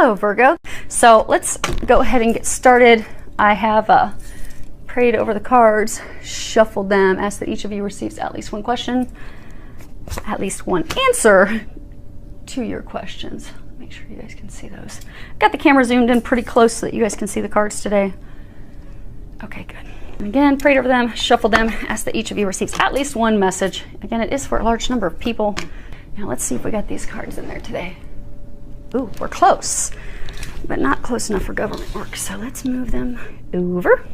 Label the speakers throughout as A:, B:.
A: Hello, Virgo. So let's go ahead and get started. I have prayed over the cards, shuffled them, asked that each of you receives at least one question, at least one answer to your questions. Make sure you guys can see those. Got the camera zoomed in pretty close so that you guys can see the cards today. Okay, good. And again, prayed over them, shuffled them, asked that each of you receives at least one message. Again, it is for a large number of people. Now let's see if we got these cards in there today. Ooh, we're close, but not close enough for government work. So let's move them over.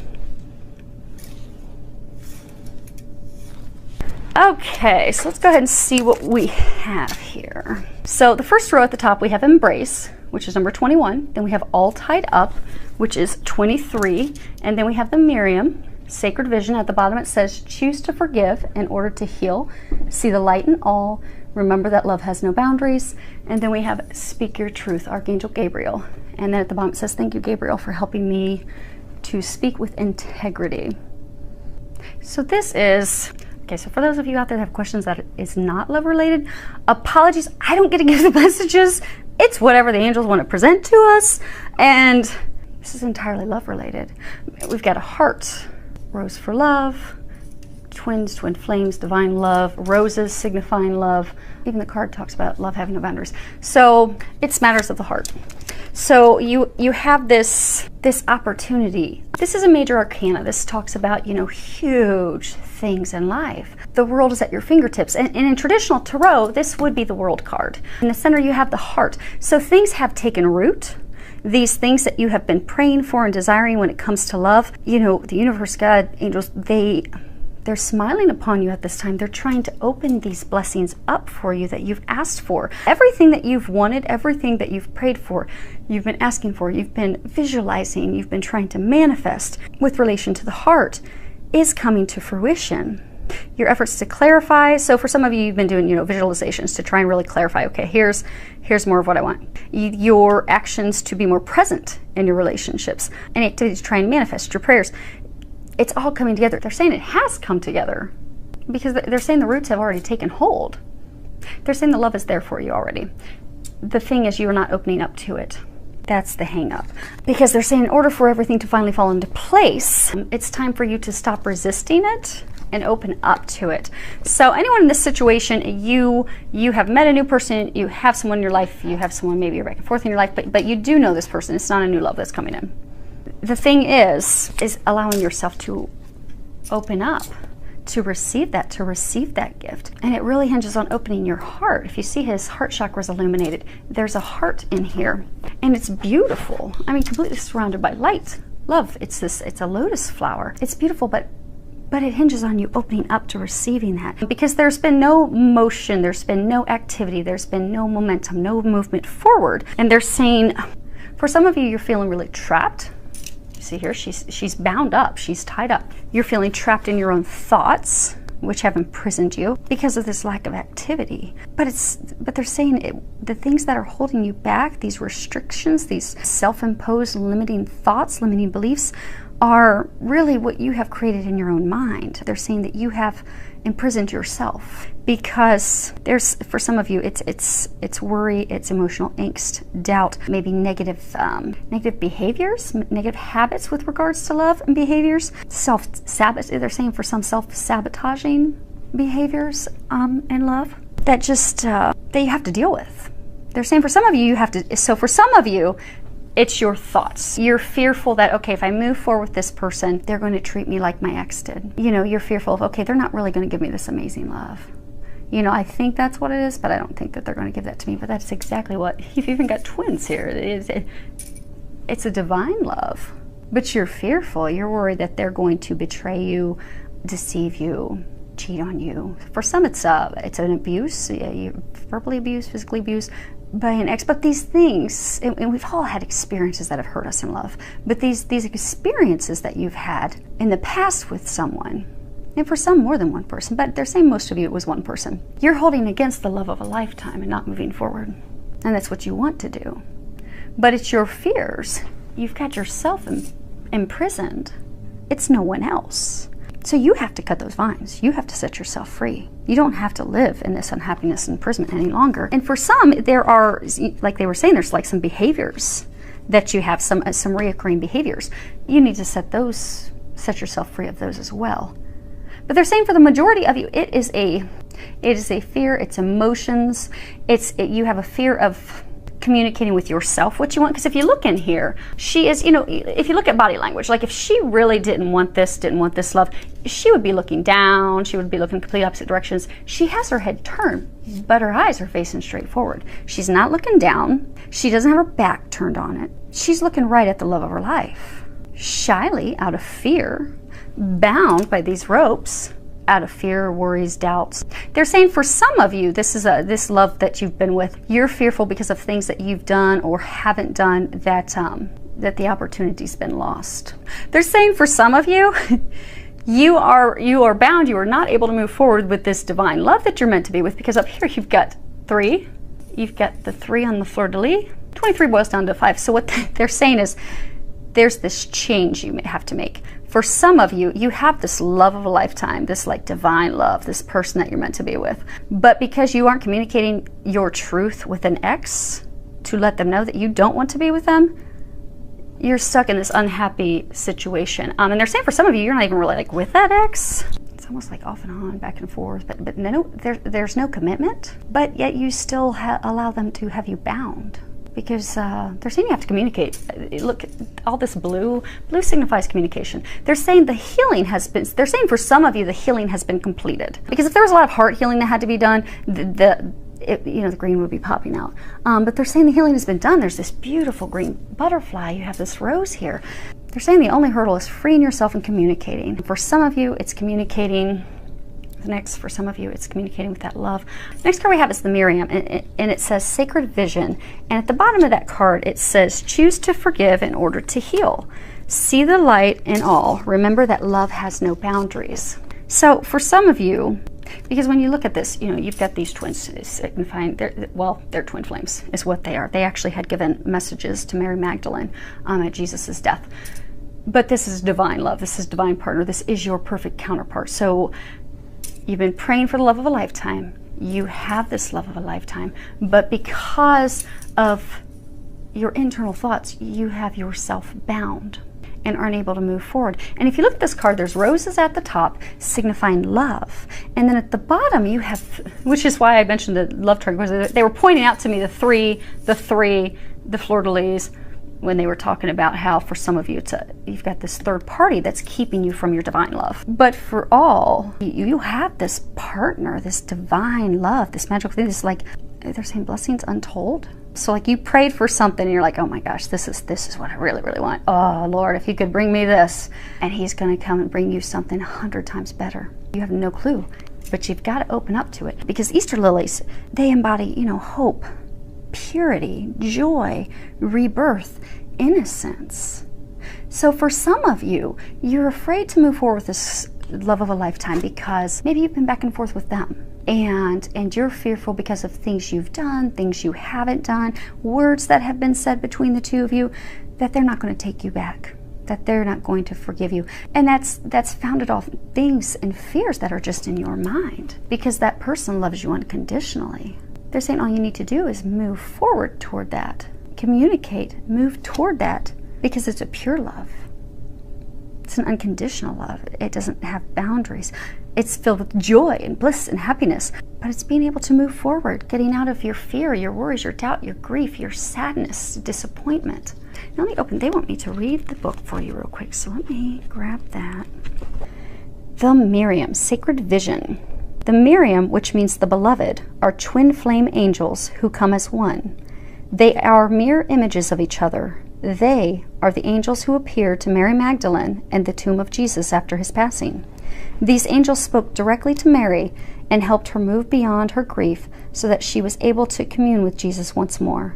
A: Okay, so let's go ahead and see what we have here. So the first row at the top, we have Embrace, which is number 21. Then we have All Tied Up, which is 23. And then we have the Miriam, Sacred Vision. At the bottom it says, choose to forgive in order to heal. See the light in all. Remember that love has no boundaries. And then we have Speak Your Truth, Archangel Gabriel. And then at the bottom it says, thank you, Gabriel, for helping me to speak with integrity. So this is... Okay, so for those of you out there that have questions that is not love related, apologies, I don't get to give the messages. It's whatever the angels want to present to us. And this is entirely love related. We've got a heart, rose for love, twins, twin flames, divine love, roses signifying love. Even the card talks about love having no boundaries. So it's matters of the heart. So you have this opportunity. This is a major arcana. This talks about, you know, huge things in life. The world is at your fingertips. And in traditional tarot, this would be the world card. In the center, you have the heart. So things have taken root. These things that you have been praying for and desiring when it comes to love, you know, the universe, God, angels, they're smiling upon you at this time. They're trying to open these blessings up for you that you've asked for. Everything that you've wanted, everything that you've prayed for, you've been asking for, you've been visualizing, you've been trying to manifest with relation to the heart is coming to fruition. Your efforts to clarify. So for some of you, you've been doing, you know, visualizations to try and really clarify, okay, here's more of what I want. Your actions to be more present in your relationships and activities to try and manifest your prayers. It's all coming together. They're saying it has come together because they're saying the roots have already taken hold. They're saying the love is there for you already. The thing is, you're not opening up to it. That's the hang up. Because they're saying in order for everything to finally fall into place, it's time for you to stop resisting it and open up to it. So anyone in this situation, you have met a new person, you have someone in your life, you have someone maybe you're back and forth in your life, but you do know this person. It's not a new love that's coming in. The thing is allowing yourself to open up, to receive that gift. And it really hinges on opening your heart. If you see his heart chakra is illuminated, there's a heart in here. And it's beautiful. I mean, completely surrounded by light. Love, it's a lotus flower. It's beautiful, but it hinges on you opening up to receiving that. Because there's been no motion, there's been no activity, there's been no momentum, no movement forward. And they're saying, for some of you, you're feeling really trapped. See here, she's bound up, she's tied up. You're feeling trapped in your own thoughts, which have imprisoned you because of this lack of activity. But they're saying the things that are holding you back, these restrictions, these self-imposed limiting thoughts, limiting beliefs, are really what you have created in your own mind. They're saying that you have imprisoned yourself because for some of you, it's worry, it's emotional angst, doubt, maybe negative behaviors, negative habits with regards to love and behaviors, self-sabotage. They're saying for some self-sabotaging behaviors in love that that you have to deal with. They're saying for some of you, so for some of you, it's your thoughts. You're fearful that, okay, if I move forward with this person, they're going to treat me like my ex did. You know, you're fearful of, okay, they're not really going to give me this amazing love. You know, I think that's what it is, but I don't think that they're going to give that to me. But that's exactly what, you've even got twins here. It's a divine love. But you're fearful. You're worried that they're going to betray you, deceive you, cheat on you. For some, it's an abuse, verbally abuse, physically abuse by an ex. But these things, and we've all had experiences that have hurt us in love, but these experiences that you've had in the past with someone, and for some more than one person, but they're saying most of you it was one person, you're holding against the love of a lifetime and not moving forward. And that's what you want to do. But it's your fears. You've got yourself imprisoned. It's no one else. So you have to cut those vines. You have to set yourself free. You don't have to live in this unhappiness and imprisonment any longer. And for some, there are, like they were saying, there's like some behaviors that you have, some reoccurring behaviors. You need to set yourself free of those as well. But they're saying for the majority of you, it is a fear, it's emotions, you have a fear of communicating with yourself what you want. Because if you look in here, she is, if you look at body language, like if she really didn't want this love, she would be looking down, she would be looking in complete opposite directions. She has her head turned, but her eyes are facing straight forward. She's not looking down. She doesn't have her back turned on it. She's looking right at the love of her life. Shyly, out of fear, bound by these ropes, out of fear, worries, doubts. They're saying for some of you, this love that you've been with, you're fearful because of things that you've done or haven't done that the opportunity's been lost. They're saying for some of you, you are bound, you are not able to move forward with this divine love that you're meant to be with, because up here you've got 3. You've got the 3 on the fleur-de-lis. 23 boils down to 5. So what they're saying is there's this change you may have to make. For some of you, you have this love of a lifetime, this like divine love, this person that you're meant to be with. But because you aren't communicating your truth with an ex to let them know that you don't want to be with them, you're stuck in this unhappy situation. And they're saying for some of you, you're not even really like with that ex. It's almost like off and on, back and forth, but no, there's no commitment, but yet you still allow them to have you bound. Because they're saying you have to communicate. Look, all this blue signifies communication. They're saying the healing they're saying for some of you, the healing has been completed. Because if there was a lot of heart healing that had to be done, the green would be popping out. But they're saying the healing has been done. There's this beautiful green butterfly. You have this rose here. They're saying the only hurdle is freeing yourself and communicating. For some of you, it's communicating. Next, for some of you, it's communicating with that love. Next card we have is the Miriam, and it says Sacred Vision. And at the bottom of that card, it says, choose to forgive in order to heal. See the light in all. Remember that love has no boundaries. So for some of you, because when you look at this, you've got these twins signifying, they're twin flames is what they are. They actually had given messages to Mary Magdalene at Jesus' death. But this is divine love. This is divine partner. This is your perfect counterpart. So you've been praying for the love of a lifetime. You have this love of a lifetime, but because of your internal thoughts, you have yourself bound and aren't able to move forward. And if you look at this card, there's roses at the top signifying love. And then at the bottom you have, which is why I mentioned the love triangle, they were pointing out to me the three, the fleur-de-lis, when they were talking about how for some of you you've got this third party that's keeping you from your divine love. But for all, you have this partner, this divine love, this magical thing, this like, they're saying blessings untold. So like you prayed for something and you're like, oh my gosh, this is what I really, really want. Oh Lord, if you could bring me this. And he's gonna come and bring you something 100 times better. You have no clue, but you've got to open up to it. Because Easter lilies, they embody, hope, purity, joy, rebirth, innocence. So for some of you, you're afraid to move forward with this love of a lifetime because maybe you've been back and forth with them, and you're fearful because of things you've done, things you haven't done, words that have been said between the two of you, that they're not going to take you back, that they're not going to forgive you. And that's founded off things and fears that are just in your mind, because that person loves you unconditionally. They're saying all you need to do is move forward toward that. Communicate, move toward that, because it's a pure love. It's an unconditional love. It doesn't have boundaries. It's filled with joy and bliss and happiness, but it's being able to move forward, getting out of your fear, your worries, your doubt, your grief, your sadness, disappointment. Now let me open, they want me to read the book for you real quick, so let me grab that. The Miriam, Sacred Vision. The Miriam, which means the beloved, are twin flame angels who come as one. They are mirror images of each other. They are the angels who appeared to Mary Magdalene and the tomb of Jesus after his passing. These angels spoke directly to Mary and helped her move beyond her grief so that she was able to commune with Jesus once more.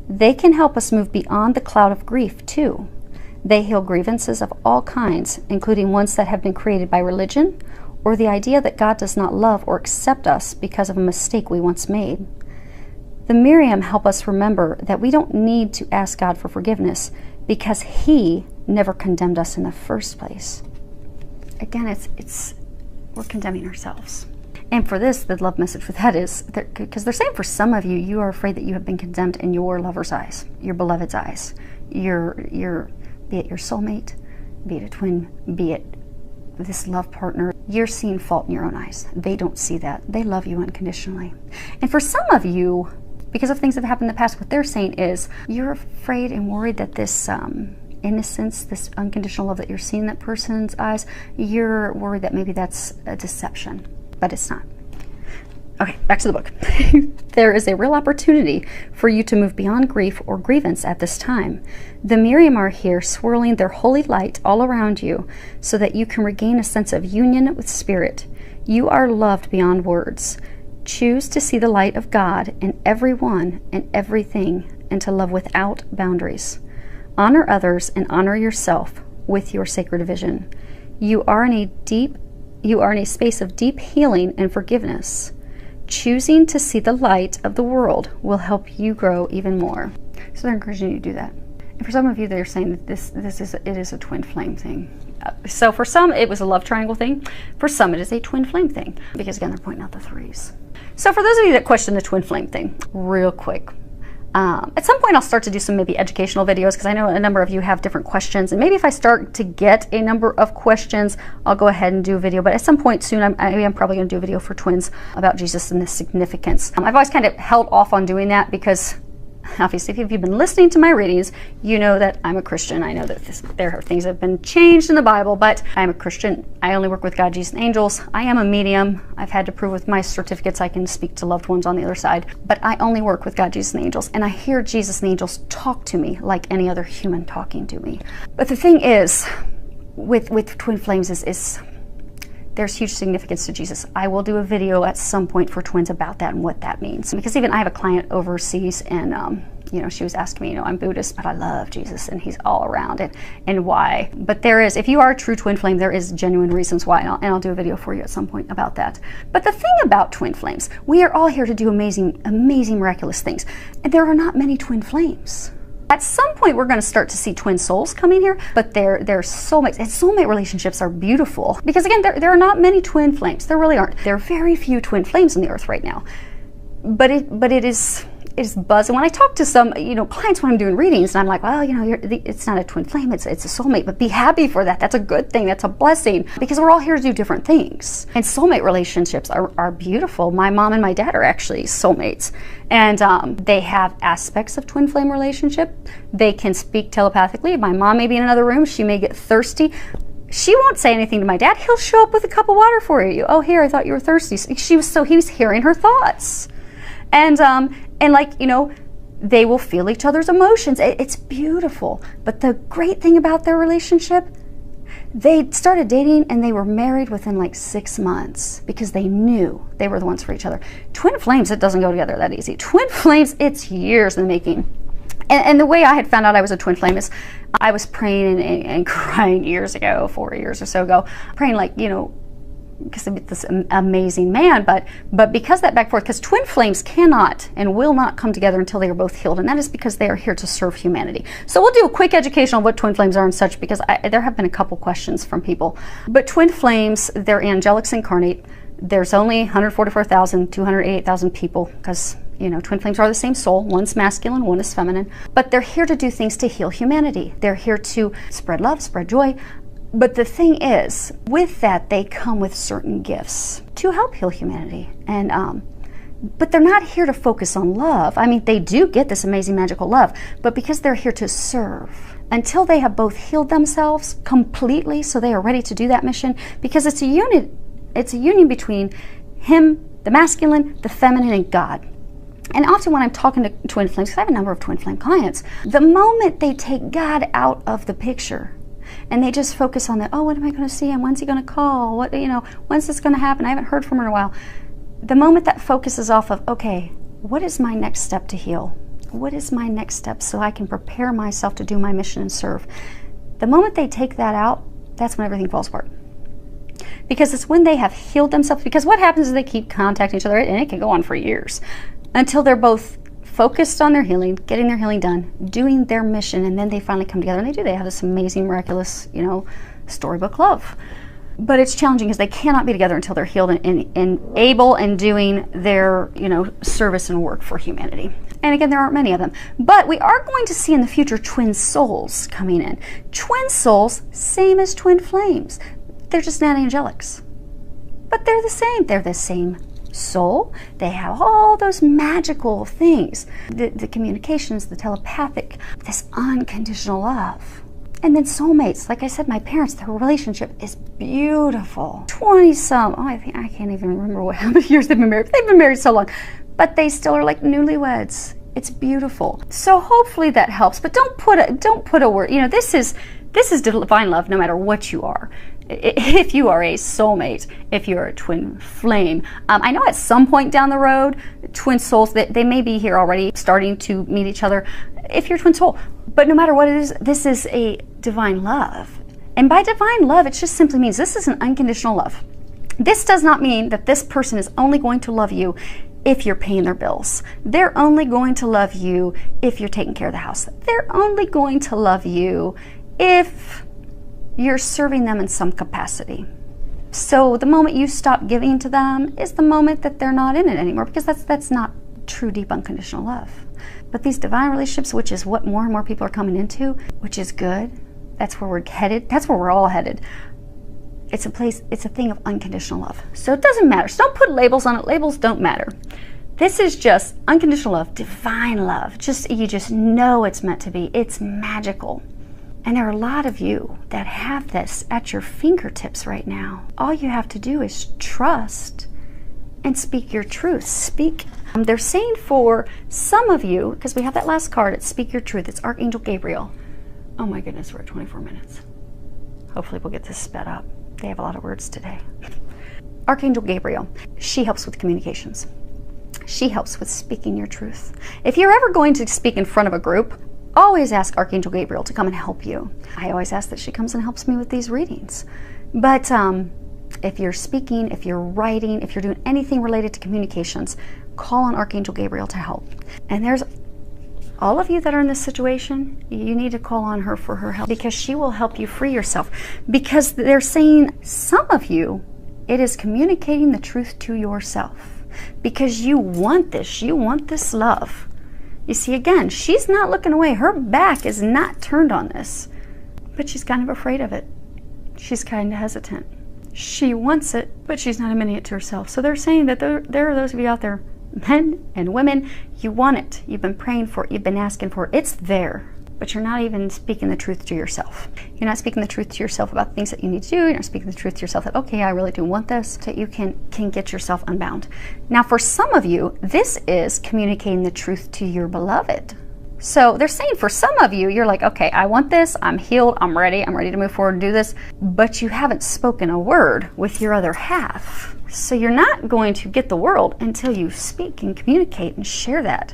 A: They can help us move beyond the cloud of grief, too. They heal grievances of all kinds, including ones that have been created by religion or the idea that God does not love or accept us because of a mistake we once made. The Miriam help us remember that we don't need to ask God for forgiveness because He never condemned us in the first place. again, we're condemning ourselves. And for this, the love message for that is, because they're saying for some of you, you are afraid that you have been condemned in your lover's eyes, your beloved's eyes, be it your soulmate, be it a twin, be it this love partner. You're seeing fault in your own eyes. They don't see that. They love you unconditionally. And for some of you, because of things that have happened in the past, what they're saying is you're afraid and worried that this innocence, this unconditional love that you're seeing in that person's eyes, you're worried that maybe that's a deception. But it's not. Okay, back to the book. There is a real opportunity for you to move beyond grief or grievance at this time. The Miriam are here swirling their holy light all around you so that you can regain a sense of union with Spirit. You are loved beyond words. Choose to see the light of God in everyone and everything and to love without boundaries. Honor others and honor yourself with your sacred vision. You are in a space of deep healing and forgiveness. Choosing to see the light of the world will help you grow even more. So they're encouraging you to do that. And for some of you, they're saying that it is a twin flame thing. So for some, it was a love triangle thing. For some, it is a twin flame thing. Because again, they're pointing out the threes. So for those of you that question the twin flame thing, real quick. At some point I'll start to do some maybe educational videos because I know a number of you have different questions, and maybe if I start to get a number of questions, I'll go ahead and do a video. But at some point soon, I'm probably going to do a video for twins about Jesus and the significance. I've always kind of held off on doing that because obviously if you've been listening to my readings, you know that I'm a Christian. I know that there are things that have been changed in the Bible, but I'm a Christian. I only work with God, Jesus, and angels. I am a medium. I've had to prove with my certificates I can speak to loved ones on the other side, but I only work with God, Jesus, and angels, and I hear Jesus and angels talk to me like any other human talking to me. But the thing is, with twin flames is there's huge significance to Jesus. I will do a video at some point for twins about that and what that means. Because even I have a client overseas, and she was asking me, I'm Buddhist, but I love Jesus, and he's all around it, and why. But if you are a true twin flame, there is genuine reasons why, and I'll do a video for you at some point about that. But the thing about twin flames, we are all here to do amazing, amazing, miraculous things, and there are not many twin flames. At some point, we're going to start to see twin souls coming here, but they're soulmates, and soulmate relationships are beautiful. Because again, there are not many twin flames. There really aren't. There are very few twin flames on the earth right now. But it is buzz. And when I talk to some clients when I'm doing readings, and I'm like, well, it's not a twin flame, it's a soulmate, but be happy for that. That's a good thing. That's a blessing, because we're all here to do different things. And soulmate relationships are beautiful. My mom and my dad are actually soulmates, and they have aspects of twin flame relationship. They can speak telepathically. My mom may be in another room. She may get thirsty. She won't say anything to my dad. He'll show up with a cup of water for you. Oh, here, I thought you were thirsty. He was hearing her thoughts. And they will feel each other's emotions. It's beautiful. But the great thing about their relationship, they started dating and they were married within like 6 months because they knew they were the ones for each other. Twin flames, it doesn't go together that easy. Twin flames, it's years in the making. And the way I had found out I was a twin flame is I was praying and crying years ago, 4 years or so ago, praying because of this amazing man, but because that back and forth, because twin flames cannot and will not come together until they are both healed, and that is because they are here to serve humanity. So we'll do a quick education on what twin flames are and such, because there have been a couple questions from people. But twin flames, they're angelics incarnate. There's only 144,000, 288,000 people, because twin flames are the same soul. One's masculine, one is feminine, but they're here to do things to heal humanity. They're here to spread love, spread joy. But the thing is, with that, they come with certain gifts to help heal humanity. And but they're not here to focus on love. I mean, they do get this amazing magical love, but because they're here to serve, until they have both healed themselves completely, so they are ready to do that mission, because it's a unit. It's a union between him, the masculine, the feminine, and God. And often when I'm talking to twin flames, because I have a number of twin flame clients, the moment they take God out of the picture, and they just focus on the, oh, what am I going to see him? When's he going to call? What, when's this going to happen? I haven't heard from her in a while. The moment that focuses off of, okay, what is my next step to heal? What is my next step so I can prepare myself to do my mission and serve? The moment they take that out, that's when everything falls apart. Because it's when they have healed themselves. Because what happens is they keep contacting each other, and it can go on for years, until they're both focused on their healing, getting their healing done, doing their mission, and then they finally come together, and they have this amazing, miraculous, storybook love. But it's challenging because they cannot be together until they're healed and able and doing their, service and work for humanity. And again, there aren't many of them. But we are going to see in the future twin souls coming in. Twin souls, same as twin flames. They're just not angelics. But they're the same. They're the same soul. They have all those magical things. The communications, the telepathic, this unconditional love. And then soulmates, like I said, my parents, their relationship is beautiful. 20-some, I can't even remember how many years they've been married. They've been married so long, but they still are like newlyweds. It's beautiful. So hopefully that helps, but don't put a word, this is divine love no matter what you are. If you are a soulmate, if you're a twin flame. I know at some point down the road, twin souls, they may be here already starting to meet each other if you're a twin soul. But no matter what it is, this is a divine love. And by divine love, it just simply means this is an unconditional love. This does not mean that this person is only going to love you if you're paying their bills. They're only going to love you if you're taking care of the house. They're only going to love you if you're serving them in some capacity. So the moment you stop giving to them is the moment that they're not in it anymore, because that's not true, deep, unconditional love. But these divine relationships, which is what more and more people are coming into, which is good, that's where we're headed, that's where we're all headed. It's a thing of unconditional love. So it doesn't matter. So don't put labels on it. Labels don't matter. This is just unconditional love, divine love. You just know it's meant to be. It's magical. And there are a lot of you that have this at your fingertips right now. All you have to do is trust and speak your truth. Speak. They're saying for some of you, because we have that last card, it's Speak Your Truth. It's Archangel Gabriel. Oh my goodness, we're at 24 minutes. Hopefully we'll get this sped up. They have a lot of words today. Archangel Gabriel, she helps with communications. She helps with speaking your truth. If you're ever going to speak in front of a group, always ask Archangel Gabriel to come and help you. I always ask that she comes and helps me with these readings. But if you're speaking, if you're writing, if you're doing anything related to communications, call on Archangel Gabriel to help. And there's all of you that are in this situation, you need to call on her for her help, because she will help you free yourself. Because they're saying some of you, it is communicating the truth to yourself. Because you want this love. You see, again, she's not looking away. Her back is not turned on this. But she's kind of afraid of it. She's kind of hesitant. She wants it, but she's not admitting it to herself. So they're saying that there are those of you out there, men and women, you want it. You've been praying for it. You've been asking for it. It's there. But you're not even speaking the truth to yourself. You're not speaking the truth to yourself about things that you need to do. You're not speaking the truth to yourself that, okay, I really do want this, that you can get yourself unbound. Now, for some of you, this is communicating the truth to your beloved. So they're saying for some of you, you're like, okay, I want this, I'm healed, I'm ready to move forward and do this, but you haven't spoken a word with your other half. So you're not going to get the world until you speak and communicate and share that.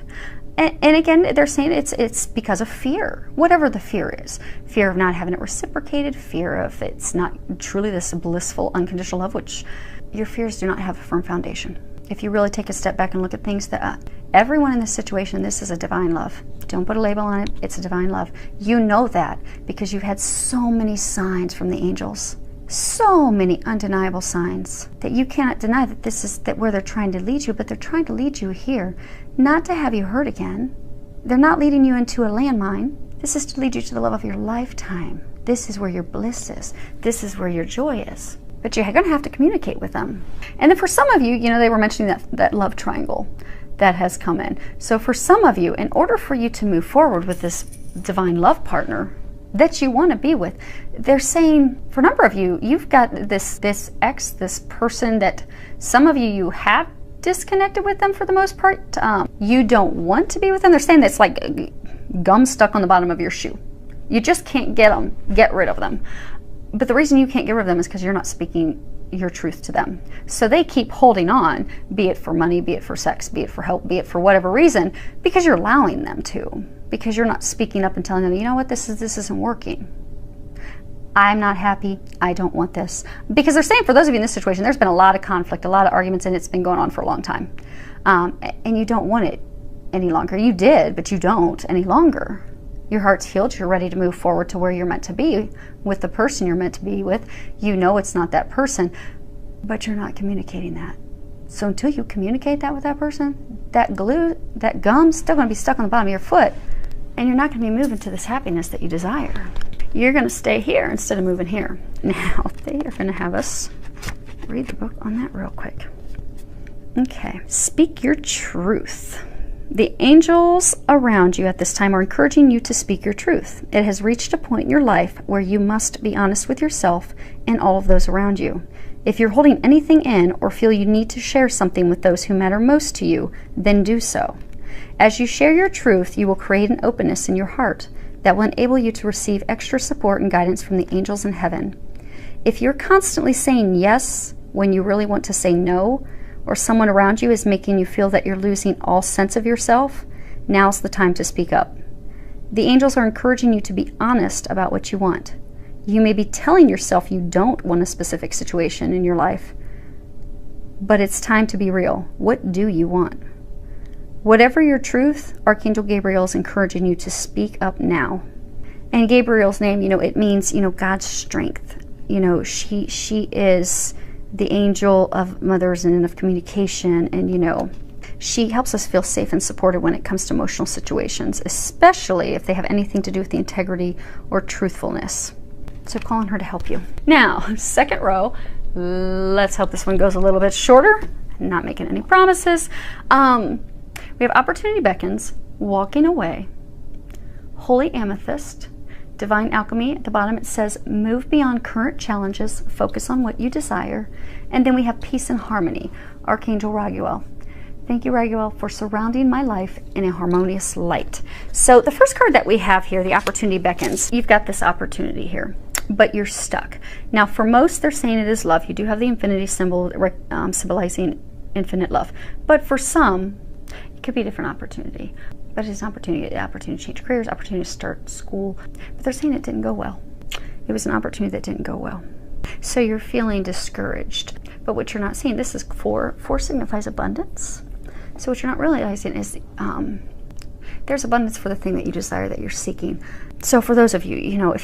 A: And again, they're saying it's because of fear, whatever the fear is. Fear of not having it reciprocated, fear of it's not truly this blissful, unconditional love, which your fears do not have a firm foundation. If you really take a step back and look at things, that everyone in this situation, this is a divine love. Don't put a label on it, it's a divine love. You know that because you've had so many signs from the angels. So many undeniable signs that you cannot deny that this is where they're trying to lead you, but they're trying to lead you here, not to have you hurt again. They're not leading you into a landmine. This is to lead you to the love of your lifetime. This is where your bliss is. This is where your joy is. But you're going to have to communicate with them. And then for some of you, they were mentioning that love triangle that has come in. So for some of you, in order for you to move forward with this divine love partner that you want to be with, they're saying for a number of you, you've got this ex, this person that some of you have disconnected with them for the most part. You don't want to be with them. They're saying it's like gum stuck on the bottom of your shoe. You just can't get rid of them. But the reason you can't get rid of them is because you're not speaking your truth to them. So they keep holding on, be it for money, be it for sex, be it for help, be it for whatever reason, because you're allowing them to. Because you're not speaking up and telling them, you know what, this isn't working. I'm not happy. I don't want this. Because they're saying for those of you in this situation, there's been a lot of conflict, a lot of arguments, and it's been going on for a long time. And you don't want it any longer. You did, but you don't any longer. Your heart's healed. You're ready to move forward to where you're meant to be with the person you're meant to be with. You know it's not that person, but you're not communicating that. So until you communicate that with that person, that glue, that gum's still going to be stuck on the bottom of your foot, and you're not going to be moving to this happiness that you desire. You're going to stay here instead of moving here. Now, they are going to have us read the book on that real quick. Okay, speak your truth. The angels around you at this time are encouraging you to speak your truth. It has reached a point in your life where you must be honest with yourself and all of those around you. If you're holding anything in or feel you need to share something with those who matter most to you, then do so. As you share your truth, you will create an openness in your heart that will enable you to receive extra support and guidance from the angels in heaven. If you're constantly saying yes when you really want to say no, or someone around you is making you feel that you're losing all sense of yourself, now's the time to speak up. The angels are encouraging you to be honest about what you want. You may be telling yourself you don't want a specific situation in your life, but it's time to be real. What do you want? Whatever your truth, Archangel Gabriel is encouraging you to speak up now. And Gabriel's name, it means, God's strength. She is the angel of mothers and of communication, and she helps us feel safe and supported when it comes to emotional situations, especially if they have anything to do with the integrity or truthfulness. So call on her to help you. Now, second row, let's hope this one goes a little bit shorter. I'm not making any promises. We have opportunity beckons, walking away, holy amethyst, divine alchemy. At the bottom it says move beyond current challenges, focus on what you desire. And then we have peace and harmony, Archangel Raguel. Thank you, Raguel, for surrounding my life in a harmonious light. So the first card that we have here, the opportunity beckons, you've got this opportunity here, but you're stuck. Now for most, they're saying it is love. You do have the infinity symbol symbolizing infinite love, but for some it could be a different opportunity. But it's an opportunity to change careers, opportunity to start school. But they're saying it didn't go well. It was an opportunity that didn't go well. So you're feeling discouraged. But what you're not seeing, this is 4. 4 signifies abundance. So what you're not realizing is there's abundance for the thing that you desire, that you're seeking. So for those of you,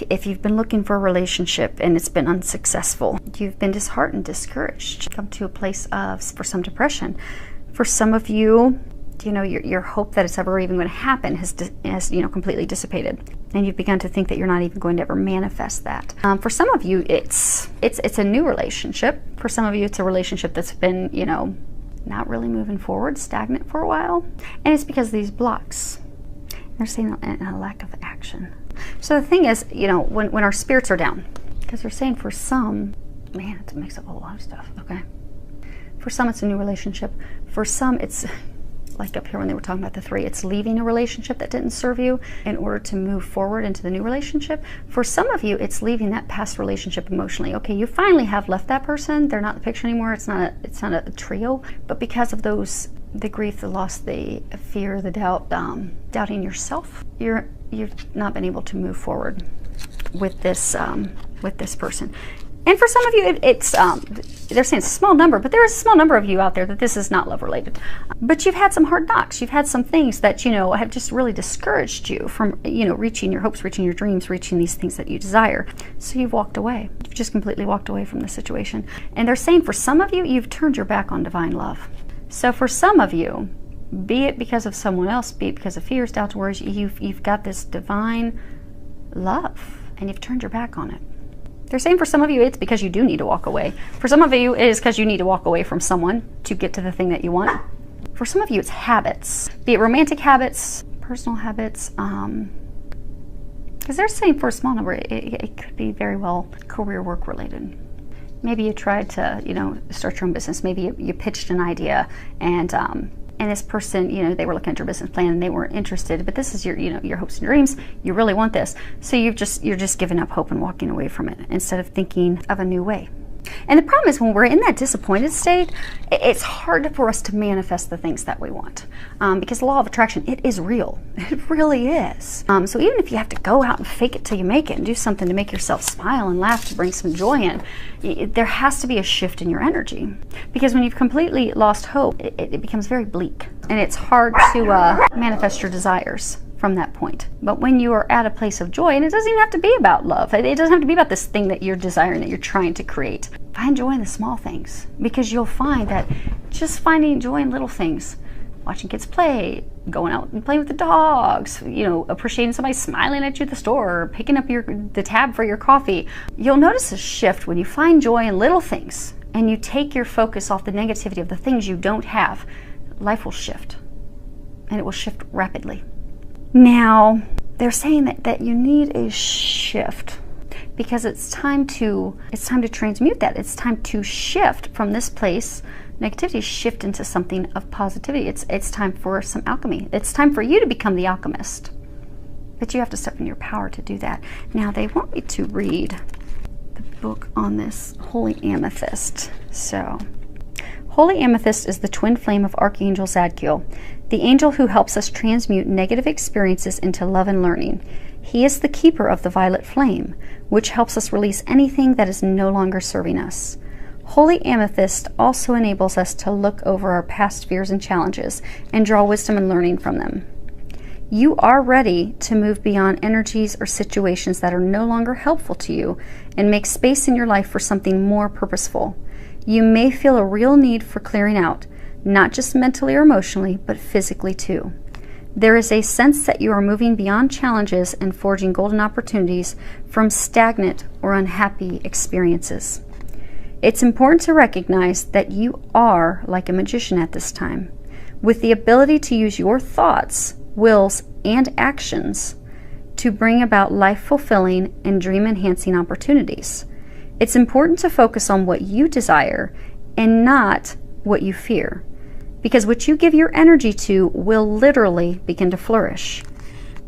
A: if you've been looking for a relationship and it's been unsuccessful, you've been disheartened, discouraged, come to a place for some depression. For some of you, your hope that it's ever even going to happen has completely dissipated, and you've begun to think that you're not even going to ever manifest that. For some of you, it's a new relationship. For some of you, it's a relationship that's been not really moving forward, stagnant for a while, and it's because of these blocks. They're saying a lack of action. So the thing is, when our spirits are down, because they're saying for some, man, it makes up a whole lot of stuff. Okay, for some it's a new relationship. For some it's like up here when they were talking about the 3, it's leaving a relationship that didn't serve you in order to move forward into the new relationship. For some of you, it's leaving that past relationship emotionally. Okay, you finally have left that person. They're not in the picture anymore. It's not a trio, but because of the grief, the loss, the fear, the doubt, doubting yourself, you've not been able to move forward with this person. And for some of you, they're saying it's a small number, but there is a small number of you out there that this is not love related. But you've had some hard knocks. You've had some things that, have just really discouraged you from, reaching your hopes, reaching your dreams, reaching these things that you desire. So you've walked away. You've just completely walked away from the situation. And they're saying for some of you, you've turned your back on divine love. So for some of you, be it because of someone else, be it because of fears, doubts, worries, you've got this divine love and you've turned your back on it. They're saying for some of you, it's because you do need to walk away. For some of you, it is because you need to walk away from someone to get to the thing that you want. For some of you, it's habits, be it romantic habits, personal habits, because they're saying for a small number, it could be very well career work related. Maybe you tried to, start your own business. Maybe you pitched an idea and this person, they were looking at your business plan and they weren't interested, but this is your, your hopes and dreams. You really want this. So you're just giving up hope and walking away from it instead of thinking of a new way. And the problem is when we're in that disappointed state, it's hard for us to manifest the things that we want. Because the law of attraction, it is real. It really is. So even if you have to go out and fake it till you make it and do something to make yourself smile and laugh to bring some joy in, there has to be a shift in your energy. Because when you've completely lost hope, it becomes very bleak. And it's hard to manifest your desires from that point. But when you are at a place of joy, and it doesn't even have to be about love, it doesn't have to be about this thing that you're desiring, that you're trying to create. Find joy in the small things, because you'll find that just finding joy in little things, watching kids play, going out and playing with the dogs, you know, appreciating somebody smiling at you at the store, or picking up the tab for your coffee. You'll notice a shift when you find joy in little things and you take your focus off the negativity of the things you don't have. Life will shift, and it will shift rapidly. Now, they're saying that you need a shift, because it's time to transmute that. It's time to shift from this place, negativity, shift into something of positivity. It's time for some alchemy. It's time for you to become the alchemist. But you have to step in your power to do that. Now, they want me to read the book on this holy amethyst. So, holy amethyst is the twin flame of Archangel Zadkiel, the angel who helps us transmute negative experiences into love and learning. He is the keeper of the violet flame, which helps us release anything that is no longer serving us. Holy amethyst also enables us to look over our past fears and challenges and draw wisdom and learning from them. You are ready to move beyond energies or situations that are no longer helpful to you and make space in your life for something more purposeful. You may feel a real need for clearing out, not just mentally or emotionally, but physically too. There is a sense that you are moving beyond challenges and forging golden opportunities from stagnant or unhappy experiences. It's important to recognize that you are like a magician at this time, with the ability to use your thoughts, wills, and actions to bring about life-fulfilling and dream-enhancing opportunities. It's important to focus on what you desire and not what you fear, because what you give your energy to will literally begin to flourish.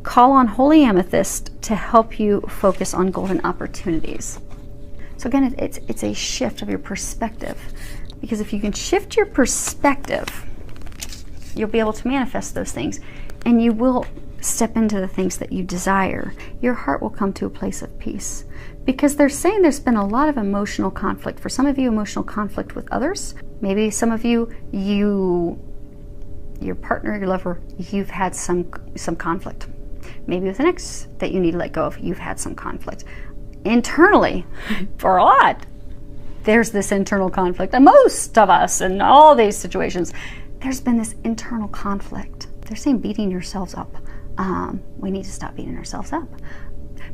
A: Call on holy amethyst to help you focus on golden opportunities. So again, it's a shift of your perspective, because if you can shift your perspective, you'll be able to manifest those things, and you will step into the things that you desire. Your heart will come to a place of peace, because they're saying there's been a lot of emotional conflict. For some of you, emotional conflict with others. Maybe some of you, your partner, your lover, you've had some conflict. Maybe with an ex that you need to let go of, you've had some conflict. Internally, for a lot, there's this internal conflict. And most of us in all these situations, there's been this internal conflict. They're saying beating yourselves up. We need to stop beating ourselves up.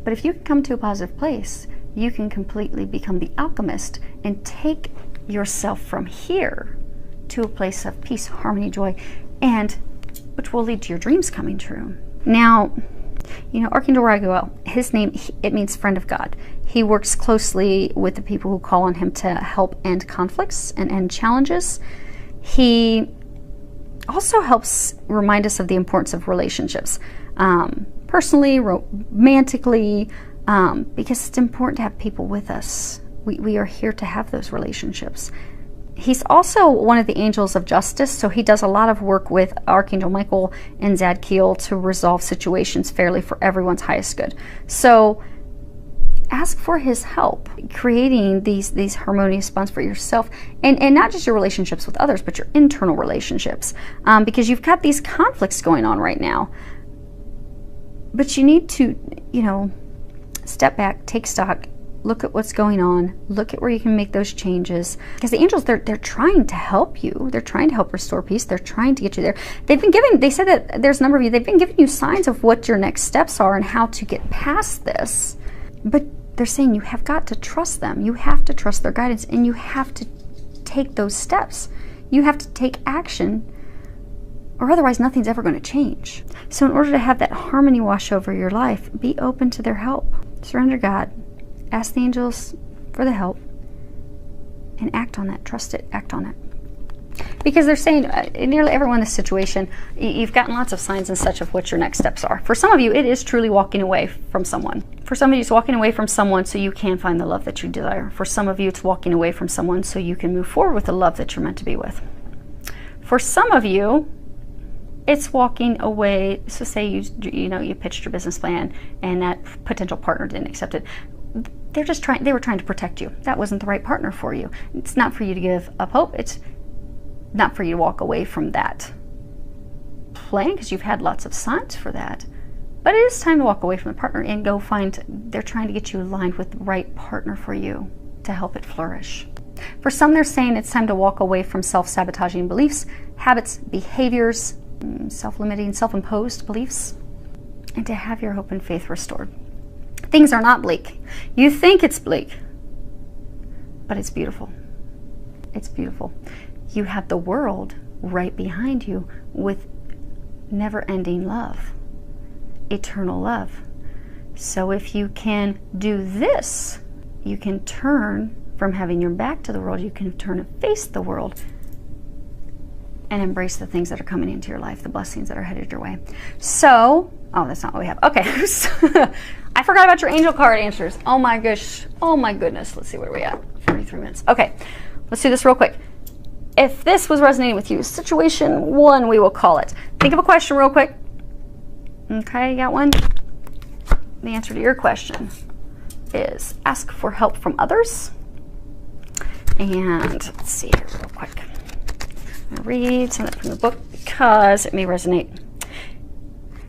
A: But if you can come to a positive place, you can completely become the alchemist and take yourself from here to a place of peace, harmony, joy, and which will lead to your dreams coming true. Now, you know, Archangel Raphael, his name, it means friend of God. He works closely with the people who call on him to help end conflicts and end challenges. He also helps remind us of the importance of relationships, personally, romantically, because it's important to have people with us. We are here to have those relationships. He's also one of the angels of justice, so he does a lot of work with Archangel Michael and Zadkiel to resolve situations fairly for everyone's highest good. So ask for his help creating these harmonious bonds for yourself, and not just your relationships with others, but your internal relationships, because you've got these conflicts going on right now. But you need to, you know, step back, take stock, look at what's going on, look at where you can make those changes, because the angels, they're trying to help you. They're trying to help restore peace. They're trying to get you there. They said that there's a number of you, they've been giving you signs of what your next steps are and how to get past this. But they're saying you have got to trust them. You have to trust their guidance, and you have to take those steps. You have to take action, or otherwise nothing's ever going to change. So in order to have that harmony wash over your life, be open to their help. Surrender to God. Ask the angels for the help, and act on that. Trust it. Act on it. Because they're saying nearly everyone in this situation, you've gotten lots of signs and such of what your next steps are. For some of you, it is truly walking away from someone. For some of you, it's walking away from someone so you can find the love that you desire. For some of you, it's walking away from someone so you can move forward with the love that you're meant to be with. For some of you, it's walking away. So say you pitched your business plan and that potential partner didn't accept it. They were trying to protect you. That wasn't the right partner for you. It's not for you to give up hope. It's not for you to walk away from that plan, because you've had lots of signs for that. But it is time to walk away from the partner and go find, they're trying to get you aligned with the right partner for you to help it flourish. For some, they're saying it's time to walk away from self-sabotaging beliefs, habits, behaviors, self-limiting, self-imposed beliefs, and to have your hope and faith restored. Things are not bleak. You think it's bleak, but it's beautiful. It's beautiful. You have the world right behind you with never-ending love, eternal love. So if you can do this, you can turn from having your back to the world, you can turn and face the world and embrace the things that are coming into your life, the blessings that are headed your way. So, oh, that's not what we have. Okay. I forgot about your angel card answers. Oh my gosh. Oh my goodness. Let's see, where are we at? 43 minutes. Okay. Let's do this real quick. If this was resonating with you, situation 1, we will call it. Think of a question real quick. Okay, you got one? The answer to your question is ask for help from others. And let's see here real quick. I'm going to read something from the book because it may resonate.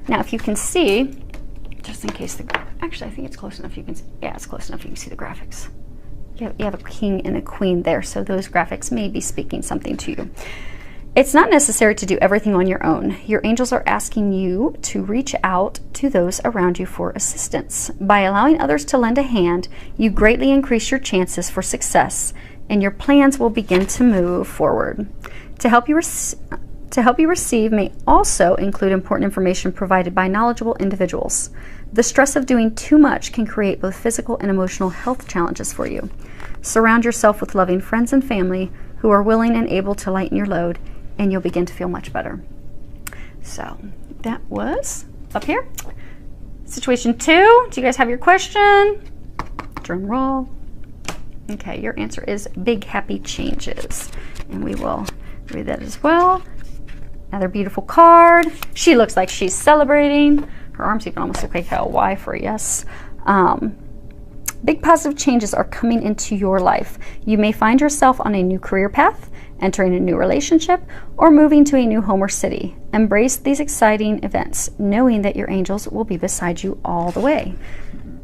A: Now, if you can see, just in case actually, I think it's close enough you can see. Yeah, it's close enough you can see the graphics. You have a king and a queen there, so those graphics may be speaking something to you. It's not necessary to do everything on your own. Your angels are asking you to reach out to those around you for assistance. By allowing others to lend a hand, you greatly increase your chances for success, and your plans will begin to move forward. To help you receive may also include important information provided by knowledgeable individuals. The stress of doing too much can create both physical and emotional health challenges for you. Surround yourself with loving friends and family who are willing and able to lighten your load, and you'll begin to feel much better. So that was up here. Situation 2, do you guys have your question? Drum roll. Okay, your answer is big happy changes. And we will read that as well. Another beautiful card. She looks like she's celebrating. Her arms even almost look like a Y for a yes. Big positive changes are coming into your life. You may find yourself on a new career path, entering a new relationship, or moving to a new home or city. Embrace these exciting events, knowing that your angels will be beside you all the way.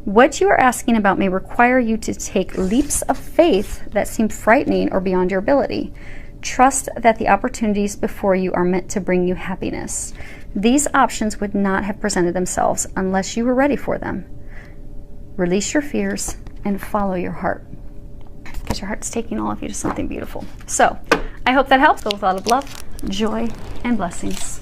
A: What you are asking about may require you to take leaps of faith that seem frightening or beyond your ability. Trust that the opportunities before you are meant to bring you happiness. These options would not have presented themselves unless you were ready for them. Release your fears and follow your heart, because your heart's taking all of you to something beautiful. So I hope that helps. Go with a lot of love, joy, and blessings.